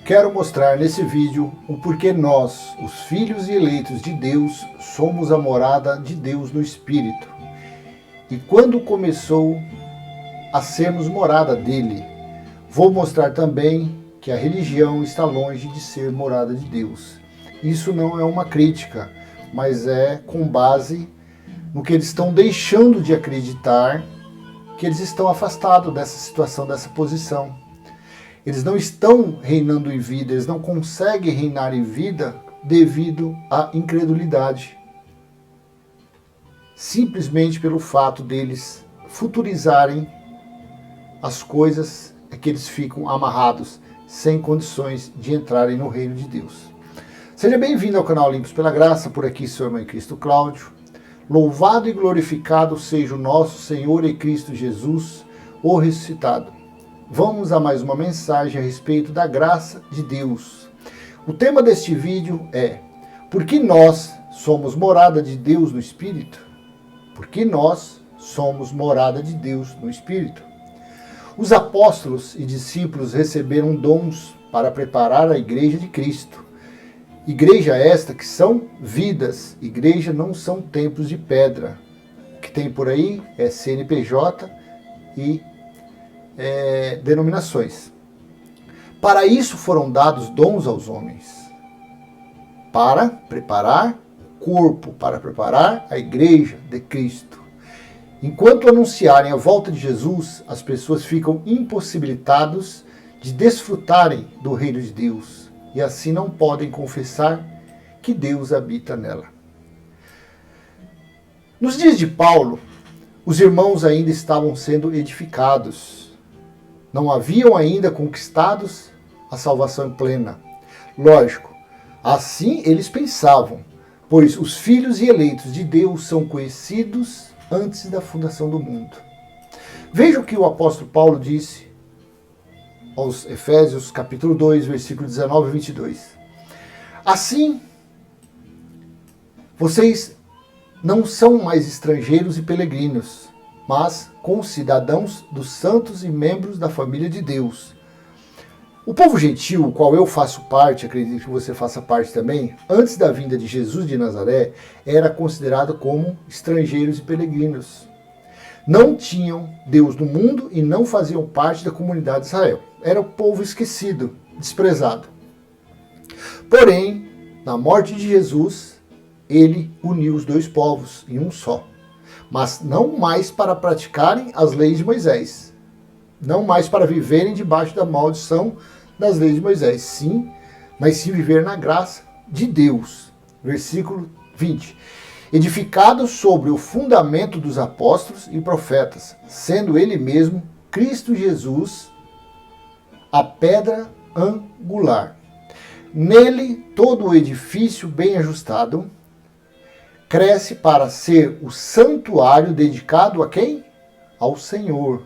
Quero mostrar nesse vídeo o porquê nós, os filhos e eleitos de Deus, somos a morada de Deus no Espírito. E quando começou a sermos morada dele, vou mostrar também que a religião está longe de ser morada de Deus. Isso não é uma crítica, mas é com base no que eles estão deixando de acreditar, que eles estão afastados dessa situação, dessa posição. Eles não estão reinando em vida, eles não conseguem reinar em vida devido à incredulidade. Simplesmente pelo fato deles futurizarem as coisas, é que eles ficam amarrados, sem condições de entrarem no reino de Deus. Seja bem-vindo ao canal Limpos pela Graça, por aqui seu irmão em Cristo Cláudio. Louvado e glorificado seja o nosso Senhor e Cristo Jesus, o ressuscitado. Vamos a mais uma mensagem a respeito da graça de Deus. O tema deste vídeo é: por que nós somos morada de Deus no Espírito? Por que nós somos morada de Deus no Espírito? Os apóstolos e discípulos receberam dons para preparar a igreja de Cristo. Igreja esta que são vidas, igreja não são templos de pedra. O que tem por aí é CNPJ e denominações. Para isso foram dados dons aos homens, para preparar o corpo, para preparar a igreja de Cristo. Enquanto anunciarem a volta de Jesus, as pessoas ficam impossibilitadas de desfrutarem do reino de Deus e assim não podem confessar que Deus habita nela. Nos dias de Paulo, os irmãos ainda estavam sendo edificados. Não haviam ainda conquistados a salvação plena. Lógico, assim eles pensavam, pois os filhos e eleitos de Deus são conhecidos antes da fundação do mundo. Veja o que o apóstolo Paulo disse aos Efésios, capítulo 2, versículo 19 e 22. Assim, vocês não são mais estrangeiros e peregrinos, mas concidadãos dos santos e membros da família de Deus. O povo gentil, o qual eu faço parte, acredito que você faça parte também, antes da vinda de Jesus de Nazaré, era considerado como estrangeiros e peregrinos. Não tinham Deus no mundo e não faziam parte da comunidade de Israel. Era o povo esquecido, desprezado. Porém, na morte de Jesus, ele uniu os dois povos em um só. Mas não mais para praticarem as leis de Moisés. Não mais para viverem debaixo da maldição das leis de Moisés. Sim, mas sim viver na graça de Deus. Versículo 20. Edificados sobre o fundamento dos apóstolos e profetas, sendo ele mesmo, Cristo Jesus, a pedra angular. Nele todo o edifício bem ajustado cresce para ser o santuário dedicado a quem? Ao Senhor.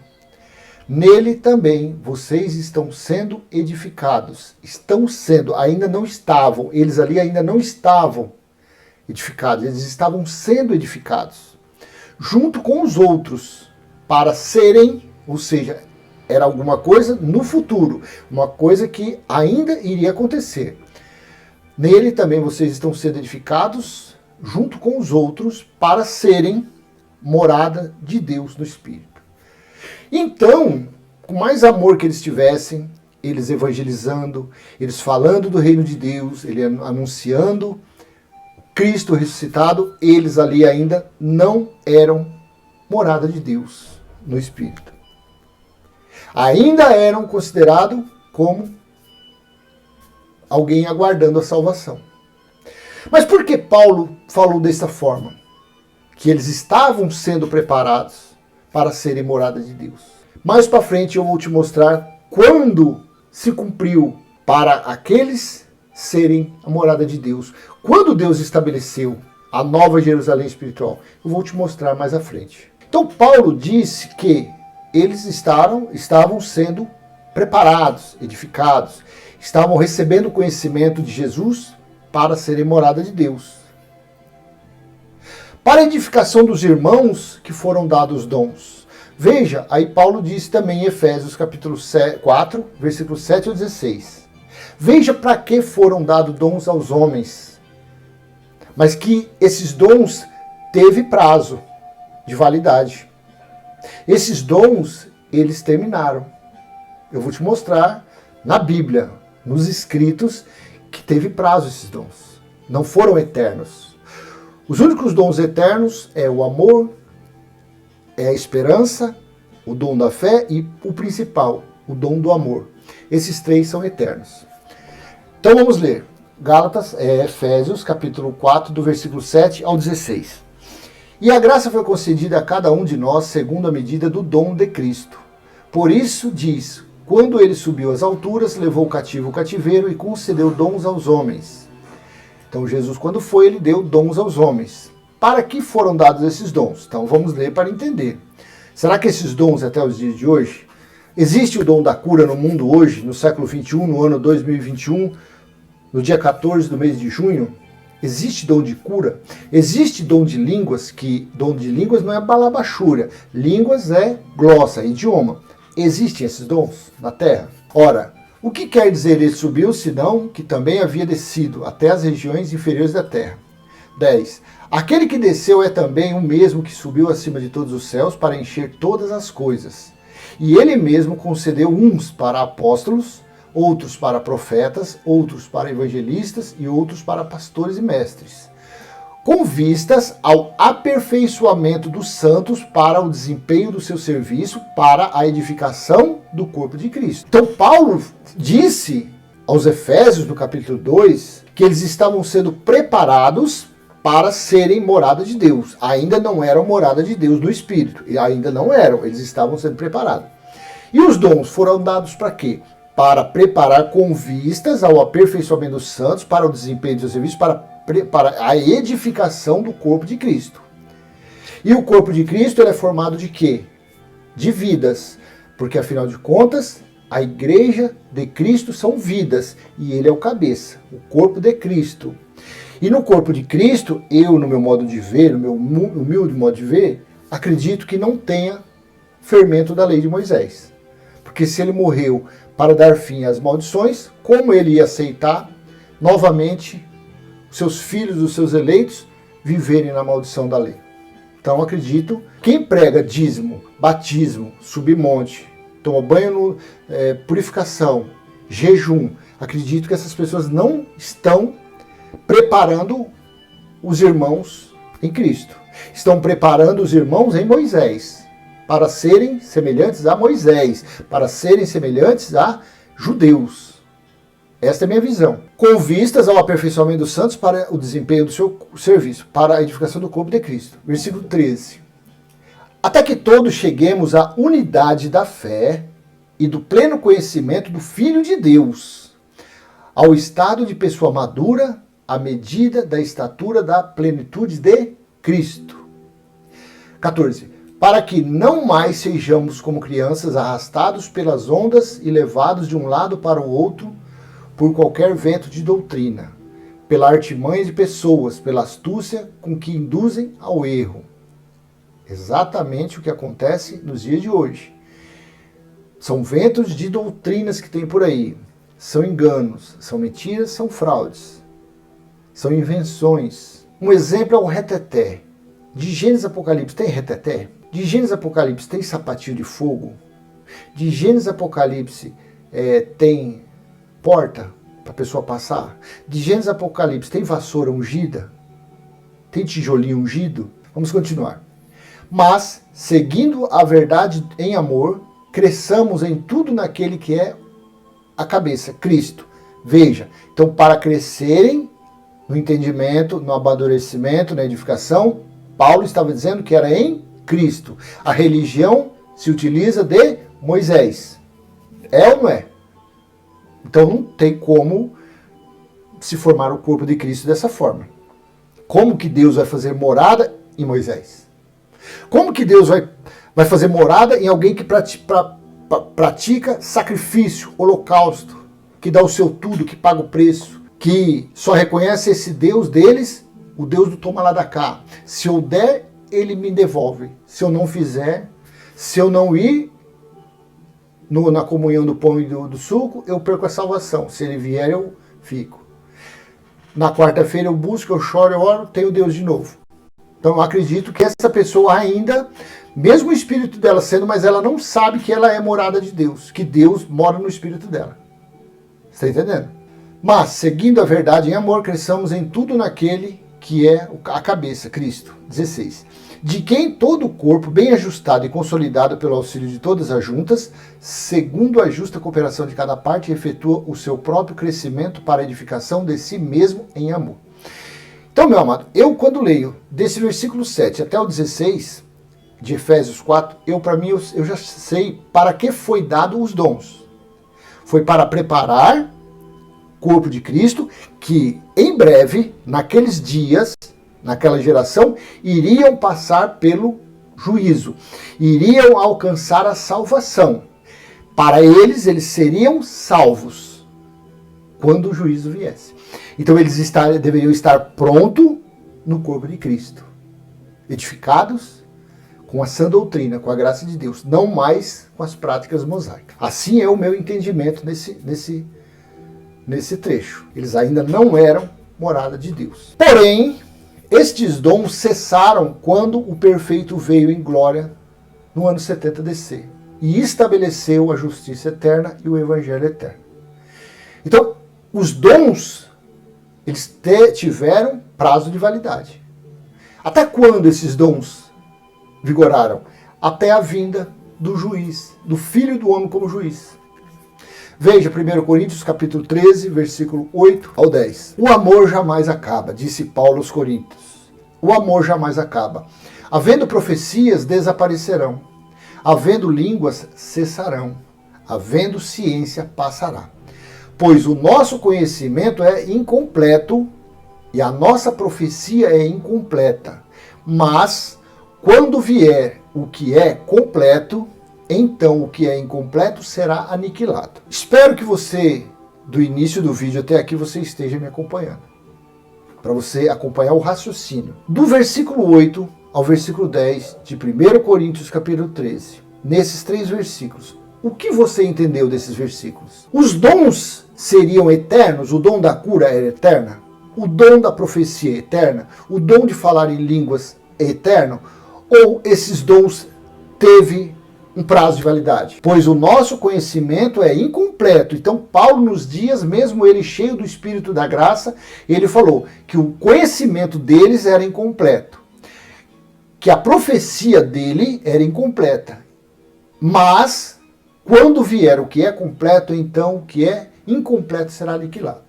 Nele também vocês estão sendo edificados. Estão sendo, ainda não estavam, eles ali ainda não estavam edificados, eles estavam sendo edificados. Junto com os outros, para serem, ou seja, era alguma coisa no futuro, uma coisa que ainda iria acontecer. Nele também vocês estão sendo edificados, junto com os outros, para serem morada de Deus no Espírito. Então, com mais amor que eles tivessem, eles evangelizando, eles falando do reino de Deus, ele anunciando Cristo ressuscitado, eles ali ainda não eram morada de Deus no Espírito. Ainda eram considerados como alguém aguardando a salvação. Mas por que Paulo falou dessa forma? Que eles estavam sendo preparados para serem morada de Deus. Mais para frente eu vou te mostrar quando se cumpriu para aqueles serem a morada de Deus. Quando Deus estabeleceu a nova Jerusalém espiritual. Eu vou te mostrar mais à frente. Então Paulo disse que eles estavam sendo preparados, edificados, estavam recebendo o conhecimento de Jesus para serem morada de Deus. Para a edificação dos irmãos que foram dados dons. Veja, aí Paulo disse também em Efésios capítulo 4, versículos 7 ao 16. Veja para que foram dados dons aos homens, mas que esses dons teve prazo de validade. Esses dons, eles terminaram. Eu vou te mostrar na Bíblia, nos escritos, que teve prazo esses dons. Não foram eternos. Os únicos dons eternos é o amor, é a esperança, o dom da fé e o principal, o dom do amor. Esses três são eternos. Então vamos ler. Efésios, capítulo 4, do versículo 7 ao 16. E a graça foi concedida a cada um de nós segundo a medida do dom de Cristo. Por isso diz, quando ele subiu às alturas, levou cativo o cativeiro e concedeu dons aos homens. Então Jesus, quando foi, ele deu dons aos homens. Para que foram dados esses dons? Então vamos ler para entender. Será que esses dons até os dias de hoje? Existe o dom da cura no mundo hoje, no século 21, no ano 2021, no dia 14 do mês de junho? Existe dom de cura? Existe dom de línguas, que dom de línguas não é balabachúria. Línguas é glossa, é idioma. Existem esses dons na terra? Ora, o que quer dizer ele subiu, senão que também havia descido até as regiões inferiores da terra? 10. Aquele que desceu é também o mesmo que subiu acima de todos os céus para encher todas as coisas. E ele mesmo concedeu uns para apóstolos, outros para profetas, outros para evangelistas e outros para pastores e mestres, com vistas ao aperfeiçoamento dos santos para o desempenho do seu serviço, para a edificação do corpo de Cristo. Então Paulo disse aos Efésios, no capítulo 2, que eles estavam sendo preparados para serem morada de Deus. Ainda não eram morada de Deus no Espírito, e ainda não eram, eles estavam sendo preparados. E os dons foram dados para quê? Para preparar com vistas ao aperfeiçoamento dos santos, para o desempenho do seu serviço, para a edificação do corpo de Cristo. E o corpo de Cristo ele é formado de quê? De vidas, porque afinal de contas, a igreja de Cristo são vidas, e ele é o cabeça, o corpo de Cristo. E no corpo de Cristo, eu, no meu modo de ver, no meu humilde modo de ver, acredito que não tenha fermento da lei de Moisés. Porque se ele morreu para dar fim às maldições, como ele ia aceitar novamente seus filhos, os seus eleitos, viverem na maldição da lei? Então acredito, quem prega dízimo, batismo, subir monte, toma banho, purificação, jejum, acredito que essas pessoas não estão preparando os irmãos em Cristo. Estão preparando os irmãos em Moisés, para serem semelhantes a Moisés, para serem semelhantes a judeus. Esta é a minha visão. Com vistas ao aperfeiçoamento dos santos para o desempenho do seu serviço, para a edificação do corpo de Cristo. Versículo 13. Até que todos cheguemos à unidade da fé e do pleno conhecimento do Filho de Deus, ao estado de pessoa madura, à medida da estatura da plenitude de Cristo. 14. Para que não mais sejamos como crianças arrastados pelas ondas e levados de um lado para o outro por qualquer vento de doutrina, pela artimanha de pessoas, pela astúcia com que induzem ao erro. Exatamente o que acontece nos dias de hoje. São ventos de doutrinas que tem por aí. São enganos, são mentiras, são fraudes. São invenções. Um exemplo é o reteté. De Gênesis Apocalipse tem reteté? De Gênesis Apocalipse tem sapatinho de fogo? De Gênesis Apocalipse tem porta para a pessoa passar? De Gênesis Apocalipse tem vassoura ungida? Tem tijolinho ungido? Vamos continuar. Mas, seguindo a verdade em amor, cresçamos em tudo naquele que é a cabeça, Cristo. Veja, então para crescerem no entendimento, no amadurecimento, na edificação, Paulo estava dizendo que era em Cristo. A religião se utiliza de Moisés. É ou não é? Então não tem como se formar o corpo de Cristo dessa forma. Como que Deus vai fazer morada em Moisés? Como que Deus vai fazer morada em alguém que pratica sacrifício, holocausto, que dá o seu tudo, que paga o preço, que só reconhece esse Deus deles, o Deus do toma lá da cá. Se eu der, ele me devolve. Se eu não fizer, se eu não ir, na comunhão do pão e do suco, eu perco a salvação. Se ele vier, eu fico. Na quarta-feira eu busco, eu choro, eu oro, tenho Deus de novo. Então eu acredito que essa pessoa ainda, mesmo o espírito dela sendo, mas ela não sabe que ela é morada de Deus, que Deus mora no espírito dela. Está entendendo? Mas, seguindo a verdade em amor, cresçamos em tudo naquele que é a cabeça, Cristo. 16. De quem todo o corpo, bem ajustado e consolidado pelo auxílio de todas as juntas, segundo a justa cooperação de cada parte, efetua o seu próprio crescimento para a edificação de si mesmo em amor. Então, meu amado, eu quando leio desse versículo 7 até o 16 de Efésios 4, eu já sei para que foi dado os dons. Foi para preparar o corpo de Cristo, que em breve, naqueles dias, naquela geração, iriam passar pelo juízo, iriam alcançar a salvação. Para eles seriam salvos quando o juízo viesse. Então eles deveriam estar prontos no corpo de Cristo, edificados com a sã doutrina, com a graça de Deus, não mais com as práticas mosaicas. Assim é o meu entendimento nesse trecho. Eles ainda não eram morada de Deus. Porém, estes dons cessaram quando o perfeito veio em glória no ano 70 DC e estabeleceu a justiça eterna e o evangelho eterno. Então, os dons, eles tiveram prazo de validade. Até quando esses dons vigoraram? Até a vinda do juiz, do Filho do Homem como juiz. Veja 1 Coríntios capítulo 13, versículo 8 ao 10. O amor jamais acaba, disse Paulo aos Coríntios. O amor jamais acaba. Havendo profecias, desaparecerão. Havendo línguas, cessarão. Havendo ciência, passará. Pois o nosso conhecimento é incompleto e a nossa profecia é incompleta. Mas, quando vier o que é completo, então o que é incompleto será aniquilado. Espero que você, do início do vídeo até aqui, você esteja me acompanhando. Para você acompanhar o raciocínio. Do versículo 8 ao versículo 10 de 1 Coríntios capítulo 13. Nesses 3 versículos. O que você entendeu desses versículos? Os dons seriam eternos? O dom da cura era eterna? O dom da profecia é eterna? O dom de falar em línguas é eterno? Ou esses dons teve um prazo de validade? Pois o nosso conhecimento é incompleto. Então Paulo, nos dias, mesmo ele cheio do Espírito da graça, ele falou que o conhecimento deles era incompleto. Que a profecia dele era incompleta. Mas, quando vier o que é completo, então o que é incompleto será aniquilado.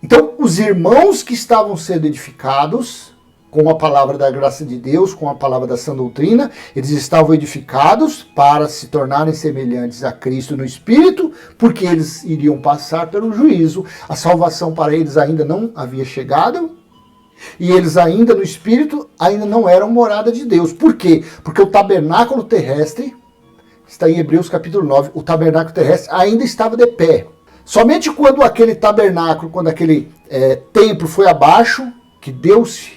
Então, os irmãos que estavam sendo edificados com a palavra da graça de Deus, com a palavra da sã doutrina, eles estavam edificados para se tornarem semelhantes a Cristo no Espírito, porque eles iriam passar pelo juízo. A salvação para eles ainda não havia chegado, e eles ainda no Espírito ainda não eram morada de Deus. Por quê? Porque o tabernáculo terrestre, está em Hebreus capítulo 9, o tabernáculo terrestre ainda estava de pé. Somente quando aquele tabernáculo, quando aquele templo foi abaixo, que Deus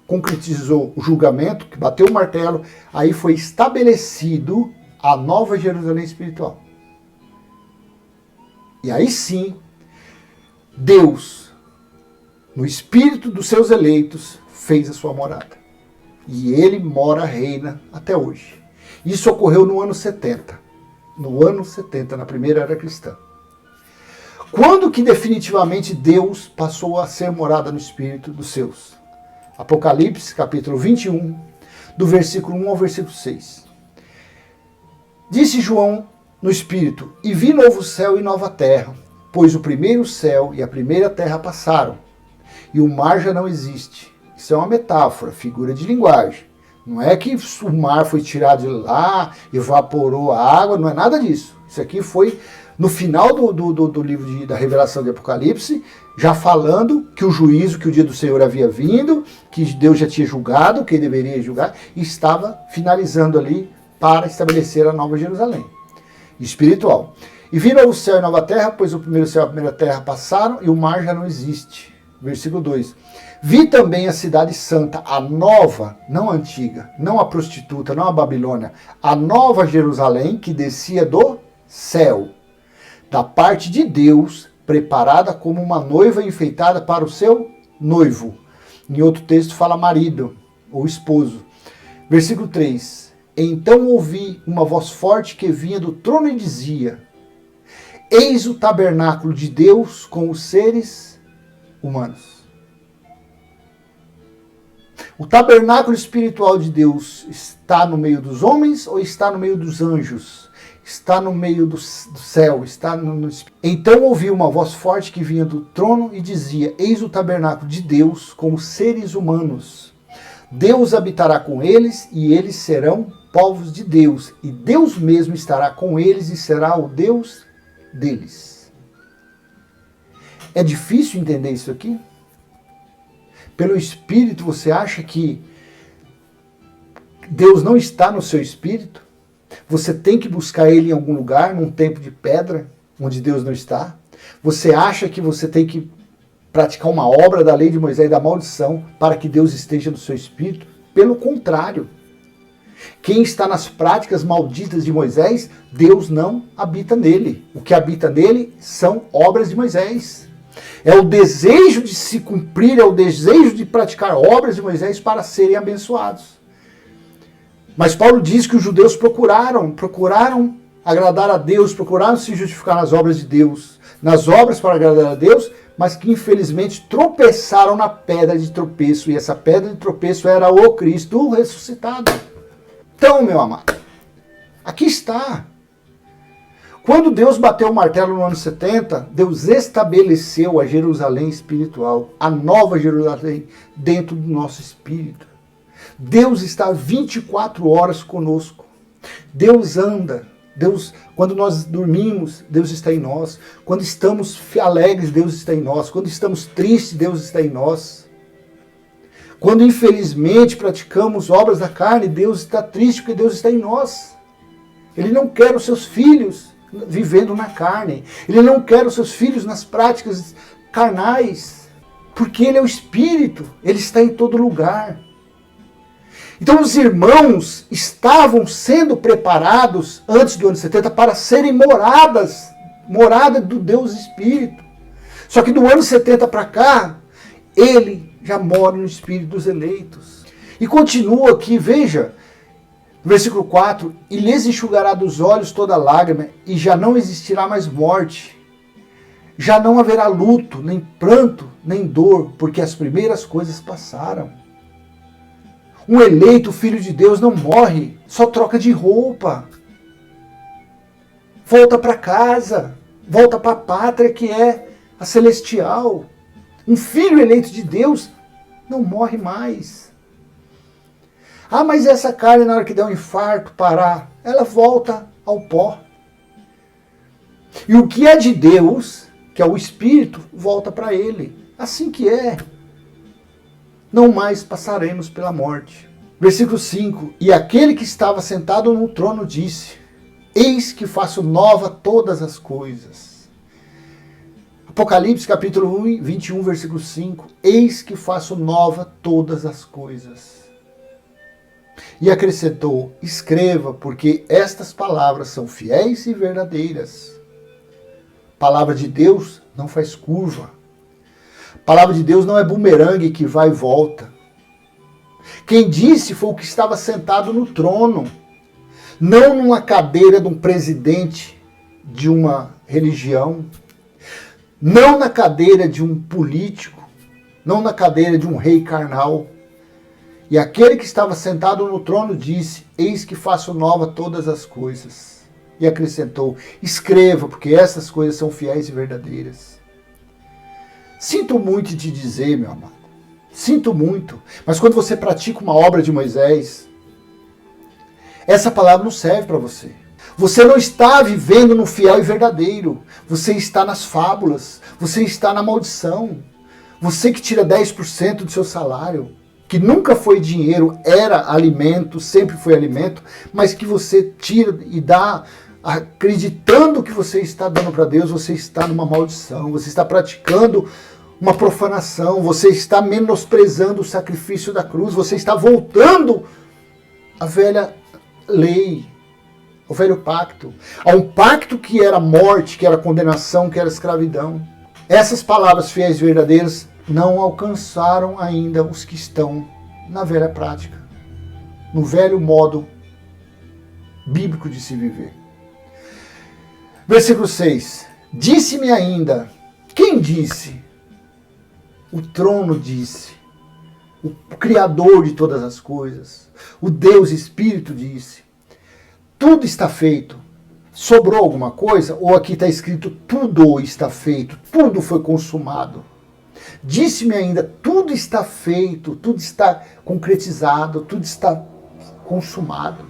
concretizou o julgamento, que bateu o martelo, aí foi estabelecido a nova Jerusalém espiritual. E aí sim, Deus, no espírito dos seus eleitos, fez a sua morada. E ele mora, reina até hoje. Isso ocorreu no ano 70. No ano 70, na primeira era cristã. Quando que definitivamente Deus passou a ser morada no espírito dos seus? Apocalipse, capítulo 21, do versículo 1 ao versículo 6. Disse João no espírito: e vi novo céu e nova terra, pois o primeiro céu e a primeira terra passaram, e o mar já não existe. Isso é uma metáfora, figura de linguagem. Não é que o mar foi tirado de lá, evaporou a água, não é nada disso. Isso aqui foi no final do livro da Revelação de Apocalipse, já falando que o juízo, que o dia do Senhor havia vindo, que Deus já tinha julgado, que ele deveria julgar, e estava finalizando ali para estabelecer a nova Jerusalém espiritual. E vi novo céu e nova terra, pois o primeiro céu e a primeira terra passaram, e o mar já não existe. Versículo 2. Vi também a cidade santa, a nova, não a antiga, não a prostituta, não a Babilônia, a nova Jerusalém que descia do céu, da parte de Deus, preparada como uma noiva enfeitada para o seu noivo. Em outro texto fala marido ou esposo. Versículo 3. Então ouvi uma voz forte que vinha do trono e dizia: Eis o tabernáculo de Deus com os seres humanos. O tabernáculo espiritual de Deus está no meio dos homens ou está no meio dos anjos? Está no meio do céu, está no... Então ouvi uma voz forte que vinha do trono e dizia: Eis o tabernáculo de Deus com os seres humanos. Deus habitará com eles e eles serão povos de Deus. E Deus mesmo estará com eles e será o Deus deles. É difícil entender isso aqui? Pelo Espírito, você acha que Deus não está no seu Espírito? Você tem que buscar Ele em algum lugar, num templo de pedra, onde Deus não está? Você acha que você tem que praticar uma obra da lei de Moisés e da maldição para que Deus esteja no seu Espírito? Pelo contrário. Quem está nas práticas malditas de Moisés, Deus não habita nele. O que habita nele são obras de Moisés. É o desejo de se cumprir, é o desejo de praticar obras de Moisés para serem abençoados. Mas Paulo diz que os judeus procuraram agradar a Deus, procuraram se justificar nas obras de Deus, nas obras para agradar a Deus, mas que infelizmente tropeçaram na pedra de tropeço, e essa pedra de tropeço era o Cristo ressuscitado. Então, meu amado, aqui está. Quando Deus bateu o martelo no ano 70, Deus estabeleceu a Jerusalém espiritual, a nova Jerusalém, dentro do nosso espírito. Deus está 24 horas conosco. Deus anda. Deus, quando nós dormimos, Deus está em nós. Quando estamos alegres, Deus está em nós. Quando estamos tristes, Deus está em nós. Quando infelizmente praticamos obras da carne, Deus está triste porque Deus está em nós. Ele não quer os seus filhos vivendo na carne. Ele não quer os seus filhos nas práticas carnais. Porque Ele é o Espírito. Ele está em todo lugar. Então os irmãos estavam sendo preparados antes do ano 70 para serem morada do Deus Espírito. Só que do ano 70 para cá, Ele já mora no Espírito dos eleitos. E continua aqui, veja, versículo 4, e lhes enxugará dos olhos toda lágrima, e já não existirá mais morte. Já não haverá luto, nem pranto, nem dor, porque as primeiras coisas passaram. Um eleito filho de Deus não morre, só troca de roupa. Volta para casa, volta para a pátria que é a celestial. Um filho eleito de Deus não morre mais. Ah, mas essa carne, na hora que der um infarto, parar, ela volta ao pó. E o que é de Deus, que é o Espírito, volta para Ele. Assim que é. Não mais passaremos pela morte. Versículo 5. E aquele que estava sentado no trono disse: Eis que faço nova todas as coisas. Apocalipse capítulo 1, 21, versículo 5. Eis que faço nova todas as coisas. E acrescentou: Escreva, porque estas palavras são fiéis e verdadeiras. Palavra de Deus não faz curva. Palavra de Deus não é bumerangue que vai e volta. Quem disse foi o que estava sentado no trono, não numa cadeira de um presidente de uma religião, não na cadeira de um político, não na cadeira de um rei carnal. E aquele que estava sentado no trono disse: Eis que faço nova todas as coisas. E acrescentou: Escreva, porque essas coisas são fiéis e verdadeiras. Sinto muito te dizer, meu amado, sinto muito, mas quando você pratica uma obra de Moisés, essa palavra não serve para você. Você não está vivendo no fiel e verdadeiro, você está nas fábulas, você está na maldição. Você que tira 10% do seu salário, que nunca foi dinheiro, era alimento, sempre foi alimento, mas que você tira e dá acreditando que você está dando para Deus, você está numa maldição, você está praticando uma profanação, você está menosprezando o sacrifício da cruz, você está voltando à velha lei, ao velho pacto, a um pacto que era morte, que era condenação, que era escravidão. Essas palavras fiéis e verdadeiras não alcançaram ainda os que estão na velha prática, no velho modo bíblico de se viver. Versículo 6. Disse-me ainda, quem disse? O trono disse, o Criador de todas as coisas, o Deus Espírito disse, tudo está feito. Sobrou alguma coisa? Ou aqui está escrito, tudo está feito, tudo foi consumado. Disse-me ainda, tudo está feito, tudo está concretizado, tudo está consumado.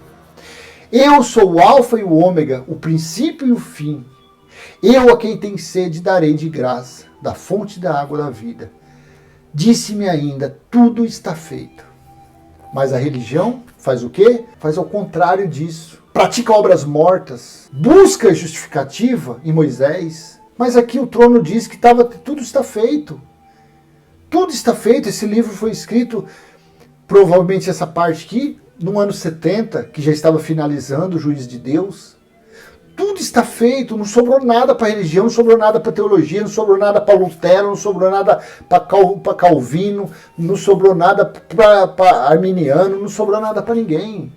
Eu sou o alfa e o ômega, o princípio e o fim. Eu a quem tem sede darei de graça, da fonte da água da vida. Disse-me ainda, tudo está feito. Mas a religião faz o quê? Faz ao contrário disso. Pratica obras mortas, busca justificativa em Moisés. Mas aqui o trono diz que tudo está feito. Tudo está feito. Esse livro foi escrito, provavelmente essa parte aqui, no ano 70, que já estava finalizando o Juiz de Deus. Tudo está feito, não sobrou nada para a religião, não sobrou nada para a teologia, não sobrou nada para Lutero, não sobrou nada para Calvino, não sobrou nada para Arminiano, não sobrou nada para ninguém.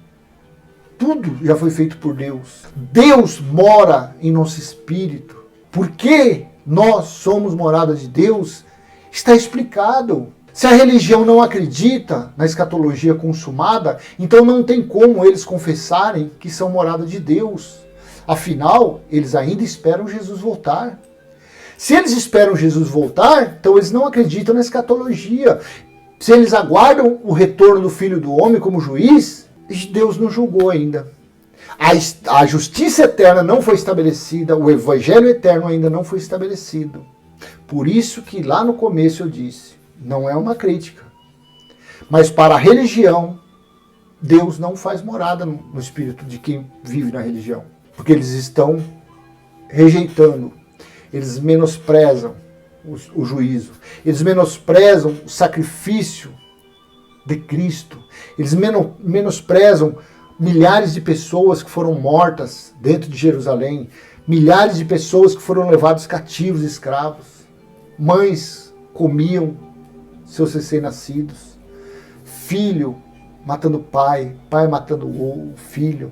Tudo já foi feito por Deus. Deus mora em nosso espírito. Porque nós somos morada de Deus, está explicado. Se a religião não acredita na escatologia consumada, então não tem como eles confessarem que são morada de Deus. Afinal, eles ainda esperam Jesus voltar. Se eles esperam Jesus voltar, então eles não acreditam na escatologia. Se eles aguardam o retorno do Filho do Homem como juiz, Deus não julgou ainda. A justiça eterna não foi estabelecida, o evangelho eterno ainda não foi estabelecido. Por isso que lá no começo eu disse, não é uma crítica. Mas para a religião, Deus não faz morada no espírito de quem vive na religião. Porque eles estão rejeitando, eles menosprezam o juízo, eles menosprezam o sacrifício de Cristo, eles menosprezam milhares de pessoas que foram mortas dentro de Jerusalém, milhares de pessoas que foram levados cativos, escravos, mães comiam seus recém-nascidos, filho matando pai, pai matando o filho,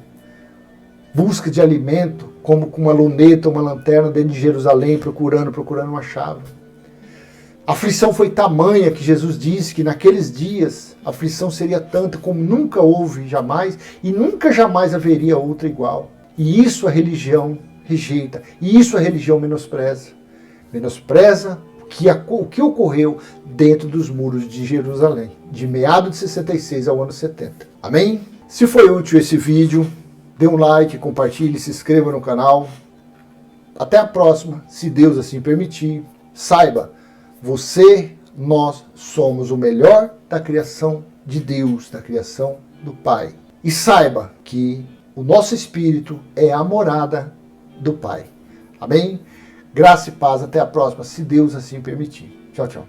busca de alimento, como com uma luneta, uma lanterna dentro de Jerusalém, procurando, não achava. A aflição foi tamanha que Jesus disse que naqueles dias a aflição seria tanta como nunca houve jamais e nunca jamais haveria outra igual. E isso a religião rejeita, e isso a religião menospreza. Menospreza o que ocorreu dentro dos muros de Jerusalém, de meados de 66 ao ano 70. Amém? Se foi útil esse vídeo, dê um like, compartilhe, se inscreva no canal. Até a próxima, se Deus assim permitir. Saiba, nós somos o melhor da criação de Deus, da criação do Pai. E saiba que o nosso espírito é a morada do Pai. Amém? Graça e paz, até a próxima, se Deus assim permitir. Tchau, tchau.